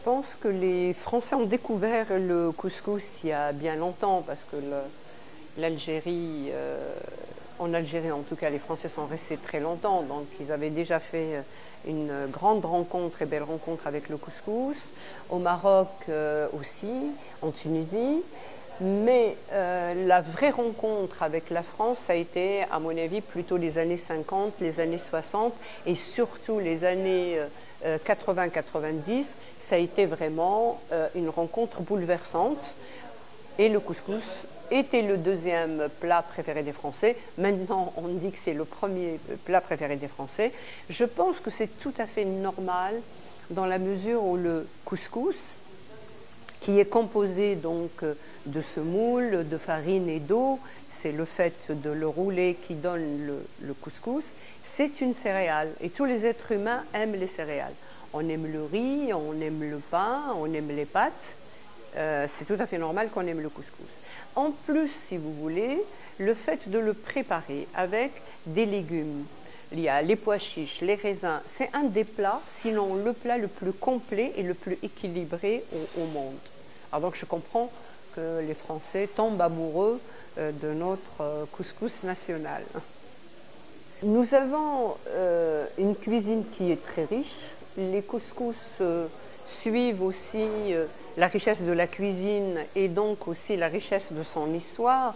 pense que les Français ont découvert le couscous il y a bien longtemps parce que l'Algérie, en Algérie en tout cas, les Français sont restés très longtemps, donc ils avaient déjà fait une grande rencontre et belle rencontre avec le couscous. Au Maroc aussi, en Tunisie. Mais la vraie rencontre avec la France, ça a été, à mon avis, plutôt les années 50, les années 60 et surtout les années 80-90. Ça a été vraiment une rencontre bouleversante. Et le couscous était le deuxième plat préféré des Français. Maintenant, on dit que c'est le premier plat préféré des Français. Je pense que c'est tout à fait normal dans la mesure où le couscous, qui est composé donc de semoule, de farine et d'eau, c'est le fait de le rouler qui donne le couscous, c'est une céréale. Et tous les êtres humains aiment les céréales. On aime le riz, on aime le pain, on aime les pâtes. C'est tout à fait normal qu'on aime le couscous. En plus, si vous voulez, le fait de le préparer avec des légumes, il y a les pois chiches, les raisins, c'est un des plats, sinon le plat le plus complet et le plus équilibré au monde. Alors donc je comprends que les Français tombent amoureux de notre couscous national. Nous avons une cuisine qui est très riche. Les couscous suivent aussi la richesse de la cuisine et donc aussi la richesse de son histoire.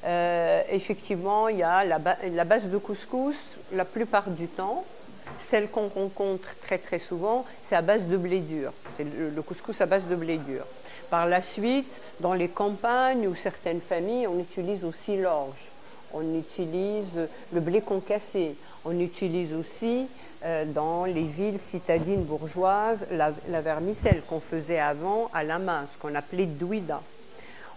Effectivement, il y a la base de couscous, la plupart du temps, celle qu'on rencontre très très souvent, c'est à base de blé dur. C'est le couscous à base de blé dur. Par la suite, dans les campagnes ou certaines familles, on utilise aussi l'orge. On utilise le blé concassé. On utilise aussi dans les villes citadines bourgeoises la vermicelle qu'on faisait avant à la main, ce qu'on appelait douida.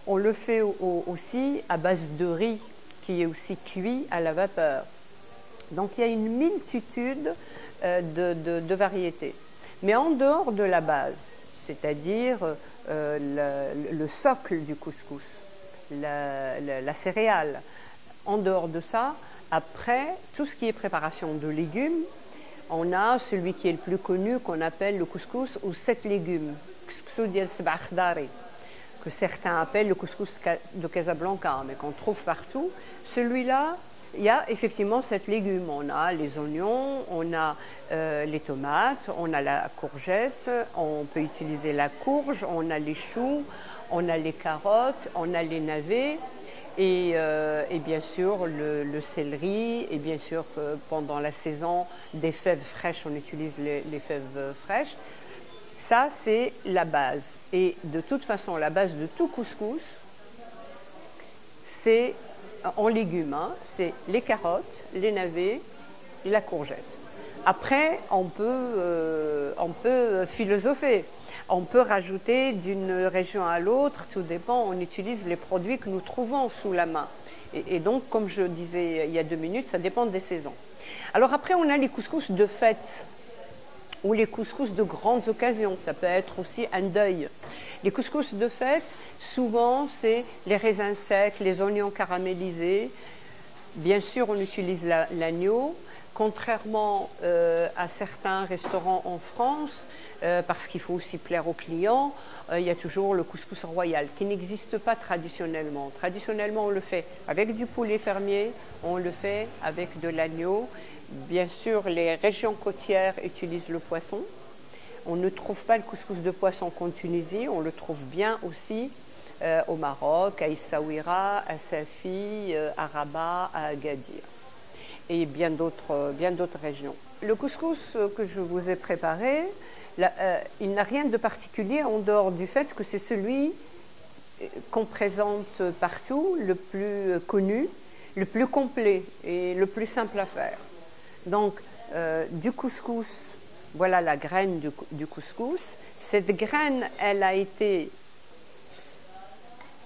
On le fait aussi à base de riz qui est aussi cuit à la vapeur. Donc il y a une multitude de variétés. Mais en dehors de la base, c'est-à-dire le socle du couscous, la céréale, en dehors de ça, après, tout ce qui est préparation de légumes, on a celui qui est le plus connu qu'on appelle le couscous aux 7 légumes, que certains appellent le couscous de Casablanca, mais qu'on trouve partout. Celui-là, il y a effectivement 7 légumes. On a les oignons, on a les tomates, on a la courgette, on peut utiliser la courge, on a les choux, on a les carottes, on a les navets et bien sûr le céleri. Et bien sûr, pendant la saison des fèves fraîches, on utilise les fèves fraîches. Ça, c'est la base. Et de toute façon, la base de tout couscous, c'est en légumes, hein, c'est les carottes, les navets et la courgette. Après, on peut philosopher. On peut rajouter d'une région à l'autre, tout dépend, on utilise les produits que nous trouvons sous la main. Et donc, comme je disais il y a 2 minutes, ça dépend des saisons. Alors après, on a les couscous de fête ou les couscous de grandes occasions. Ça peut être aussi un deuil. Les couscous de fête, souvent, c'est les raisins secs, les oignons caramélisés. Bien sûr, on utilise l'agneau. Contrairement à certains restaurants en France, parce qu'il faut aussi plaire aux clients, il y a toujours le couscous royal qui n'existe pas traditionnellement. Traditionnellement, on le fait avec du poulet fermier, on le fait avec de l'agneau. Bien sûr, les régions côtières utilisent le poisson. On ne trouve pas le couscous de poisson qu'en Tunisie, on le trouve bien aussi au Maroc, à Essaouira, à Safi, à Rabat, à Agadir et bien d'autres régions. Le couscous que je vous ai préparé, il n'a rien de particulier en dehors du fait que c'est celui qu'on présente partout, le plus connu, le plus complet et le plus simple à faire. Donc, du couscous, voilà la graine du couscous. Cette graine, elle a été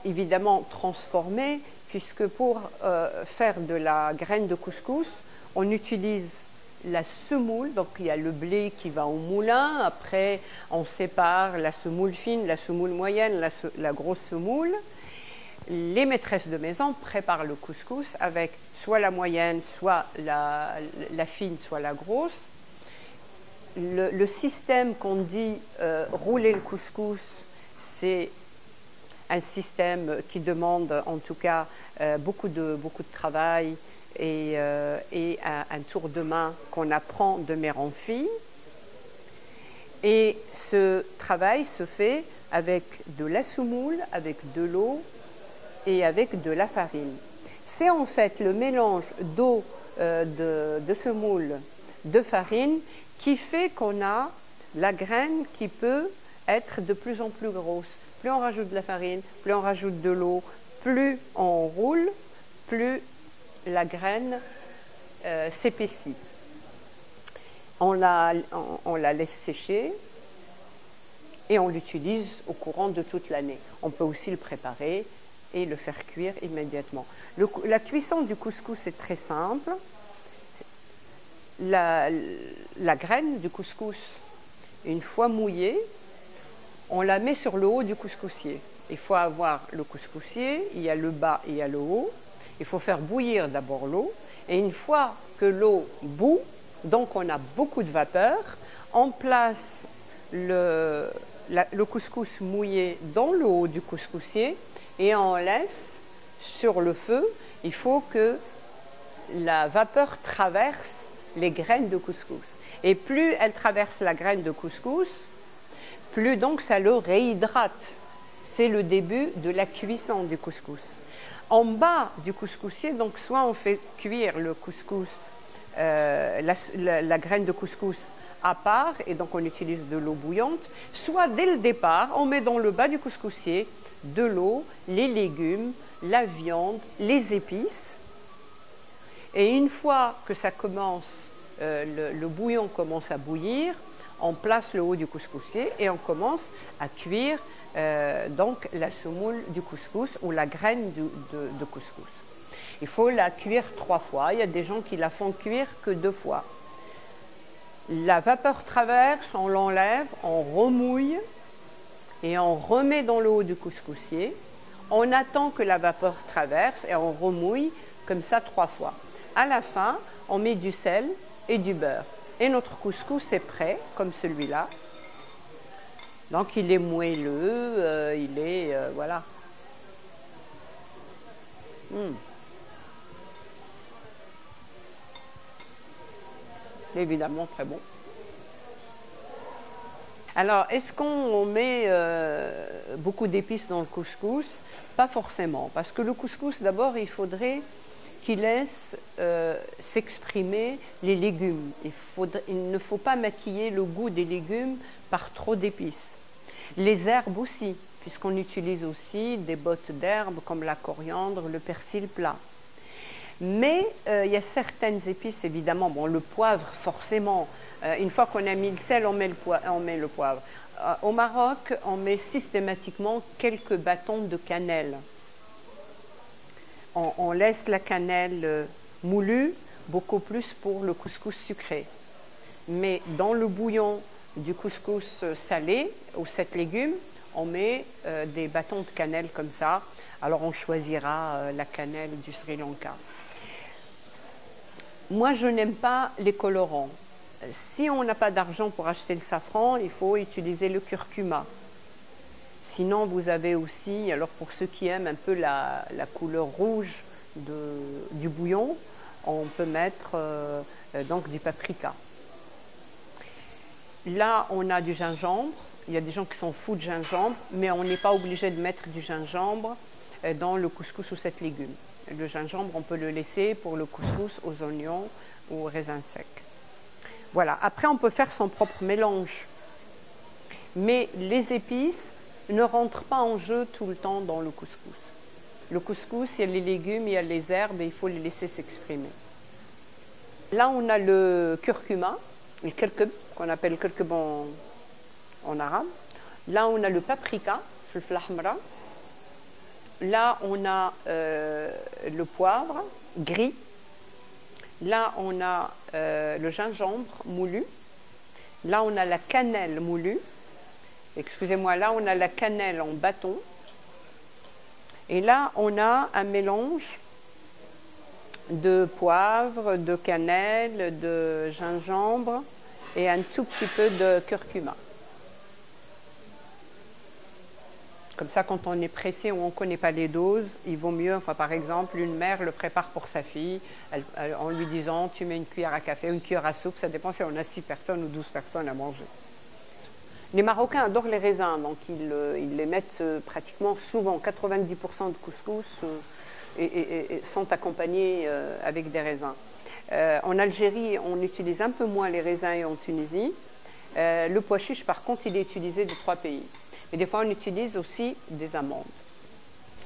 évidemment transformée, puisque pour faire de la graine de couscous, on utilise la semoule. Donc il y a le blé qui va au moulin, après on sépare la semoule fine, la semoule moyenne, la grosse semoule. Les maîtresses de maison préparent le couscous avec soit la moyenne, soit la fine, soit la grosse. le système qu'on dit rouler le couscous, c'est un système qui demande en tout cas beaucoup de travail et un tour de main qu'on apprend de mère en fille. Et ce travail se fait avec de la semoule, avec de l'eau et avec de la farine. C'est en fait le mélange d'eau, de semoule, de farine qui fait qu'on a la graine qui peut être de plus en plus grosse. Plus on rajoute de la farine, plus on rajoute de l'eau, plus on roule, plus la graine s'épaissit. On la laisse sécher et on l'utilise au courant de toute l'année. On peut aussi le préparer et le faire cuire immédiatement. La cuisson du couscous est très simple. La graine du couscous, une fois mouillée, on la met sur le haut du couscoussier. Il faut avoir le couscoussier, il y a le bas et il y a le haut. Il faut faire bouillir d'abord l'eau. Et une fois que l'eau bout, donc on a beaucoup de vapeur, on place le couscous mouillé dans le haut du couscoussier et on laisse sur le feu. Il faut que la vapeur traverse les graines de couscous. Et plus elle traverse la graine de couscous, plus donc ça le réhydrate. C'est le début de la cuisson du couscous. En bas du couscoussier, donc soit on fait cuire le couscous, la graine de couscous à part, et donc on utilise de l'eau bouillante, soit dès le départ, on met dans le bas du couscoussier de l'eau, les légumes, la viande, les épices. Et une fois que ça commence, le bouillon commence à bouillir, on place le haut du couscoussier et on commence à cuire donc la semoule du couscous ou la graine de couscous. Il faut la cuire 3 fois. Il y a des gens qui la font cuire que 2 fois. La vapeur traverse, on l'enlève, on remouille et on remet dans le haut du couscoussier. On attend que la vapeur traverse et on remouille comme ça 3 fois. À la fin, on met du sel et du beurre. Et notre couscous est prêt, comme celui-là. Donc il est moelleux, il est... voilà. Évidemment très bon. Alors, est-ce qu'on met beaucoup d'épices dans le couscous? Pas forcément, parce que le couscous, d'abord, il faudrait qu'il laisse s'exprimer les légumes. Il ne faut pas maquiller le goût des légumes par trop d'épices. Les herbes aussi, puisqu'on utilise aussi des bottes d'herbes comme la coriandre, le persil plat. Mais il y a certaines épices, évidemment. Bon, le poivre, forcément. Une fois qu'on a mis le sel, on met le poivre. Au Maroc, on met systématiquement quelques bâtons de cannelle. On laisse la cannelle moulue, beaucoup plus pour le couscous sucré. Mais dans le bouillon du couscous salé, aux 7 légumes, on met des bâtons de cannelle comme ça. Alors on choisira la cannelle du Sri Lanka. Moi, je n'aime pas les colorants. Si on n'a pas d'argent pour acheter le safran, il faut utiliser le curcuma. Sinon, vous avez aussi, alors pour ceux qui aiment un peu la couleur rouge du bouillon, on peut mettre donc du paprika. Là, on a du gingembre. Il y a des gens qui sont fous de gingembre, mais on n'est pas obligé de mettre du gingembre dans le couscous aux 7 légumes. Le gingembre, on peut le laisser pour le couscous aux oignons ou aux raisins secs. Voilà. Après, on peut faire son propre mélange. Mais les épices ne rentrent pas en jeu tout le temps dans le couscous. Le couscous, il y a les légumes, il y a les herbes et il faut les laisser s'exprimer. Là, on a le curcuma, le kerkeb, qu'on appelle kerkeb en arabe. Là, on a le paprika, le flahmra. Là, on a le poivre gris. Là, on a le gingembre moulu. Là, on a la cannelle moulue. Excusez-moi, là, on a la cannelle en bâton. Et là, on a un mélange de poivre, de cannelle, de gingembre et un tout petit peu de curcuma. Comme ça, quand on est pressé ou on ne connaît pas les doses, il vaut mieux, enfin, par exemple, une mère le prépare pour sa fille en lui disant tu mets une cuillère à café, une cuillère à soupe, ça dépend si on a 6 personnes ou 12 personnes à manger. Les Marocains adorent les raisins, donc ils les mettent pratiquement souvent, 90% de couscous et sont accompagnés avec des raisins. En Algérie, on utilise un peu moins les raisins et en Tunisie. Le pois chiche, par contre, il est utilisé de 3 pays. Mais des fois, on utilise aussi des amandes.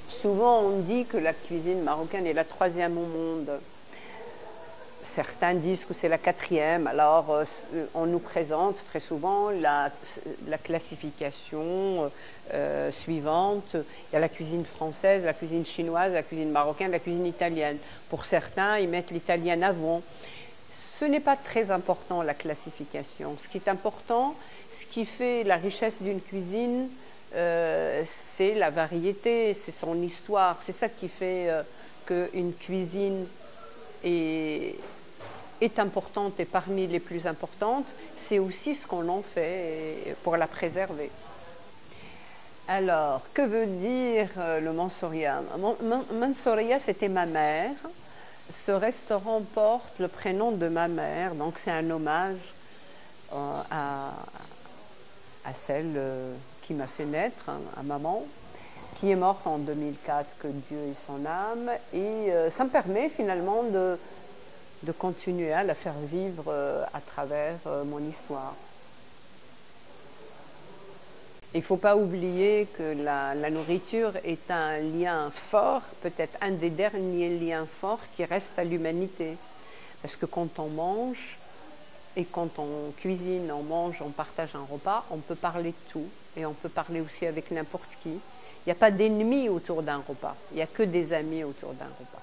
Souvent, on dit que la cuisine marocaine est la 3e au monde. Certains disent que c'est la 4e. Alors, on nous présente très souvent la classification suivante. Il y a la cuisine française, la cuisine chinoise, la cuisine marocaine, la cuisine italienne. Pour certains, ils mettent l'italienne avant. Ce n'est pas très important, la classification. Ce qui est important, ce qui fait la richesse d'une cuisine, c'est la variété, c'est son histoire. C'est ça qui fait qu'une cuisine est importante et parmi les plus importantes. C'est aussi ce qu'on en fait pour la préserver. Alors, que veut dire le Mansouriya? Mansouriya, c'était ma mère. Ce restaurant porte le prénom de ma mère, donc c'est un hommage à celle qui m'a fait naître, à maman, qui est morte en 2004, que Dieu ait son âme. Et ça me permet finalement de continuer à la faire vivre à travers mon histoire. Il ne faut pas oublier que la nourriture est un lien fort, peut-être un des derniers liens forts qui restent à l'humanité. Parce que quand on mange et quand on cuisine, on mange, on partage un repas, on peut parler de tout et on peut parler aussi avec n'importe qui. Il n'y a pas d'ennemis autour d'un repas, il n'y a que des amis autour d'un repas.